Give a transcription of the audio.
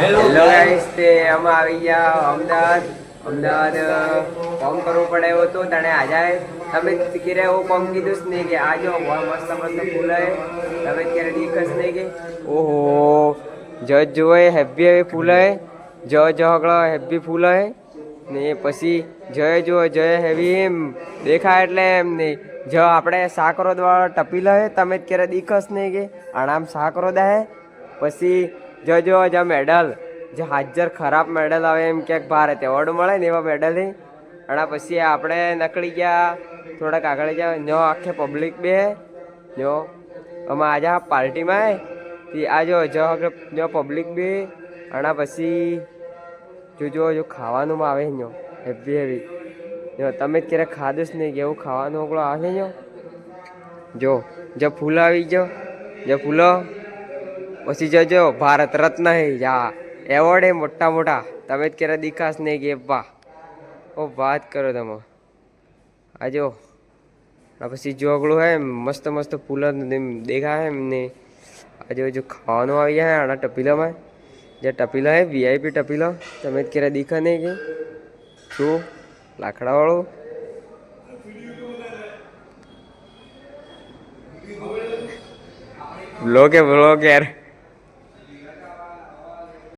Hello guys, તે અમે આવી ગયા અમદાવાદ. ફોર્મ કરવું પડે એવું હતું. તને આજે તમે ક્યારે એવું ફોર્મ કીધું જ નહીં કે આજો મસ્ત મસ્ત ફૂલ હે. તમે ક્યારે દીખસ નહીં કે ઓહો જજ જોવે હેવી હેવી ફૂલ હે. જજ હગળો હેવી ફૂલ હે ને પછી જય જો જય હેવી એમ દેખાય એટલે એમ નહીં. જ આપણે સાકરોદ વાળો ટપીલો હે. તમે ક્યારે દીખસ નહીં કે આનામ સાકરોદ હે. પછી જો જ મેડલ જે હાજર ખરાબ મેડલ આવે એમ ક્યાંક ભારત એવોર્ડ મળે ને એવા મેડલ હે. અને પછી આપણે નકળી ગયા થોડાક આગળ ગયા નો આખે પબ્લિક બે જો અમે આજે પાર્ટીમાં આજો જો પબ્લિક બે. અને પછી જો ખાવાનું આવે નો હેવી હેવી જો તમે જ ક્યારે ખાધું જ નહીં કે એવું ખાવાનું ઓગળો આવે જો ફૂલ આવી જો ફૂલો. પછી જજો ભારત રત્ન હે યા એવોર્ડ હે મોટા મોટા. તમે જ ક્યારે દિખાશ નહીં કે વાહ ઓ વાત કરો તમે આજો. પછી જોગળું હે મસ્ત મસ્ત ફૂલ દેખાય એમને. આજે જો ખાવાનું આવી જાય આના ટપીલામાં જે ટપીલા હે વીઆઈપી ટપીલો. તમે જ ક્યારે દીખા નહીં કે શું લાકડાવાળું બ્લોગ યાર.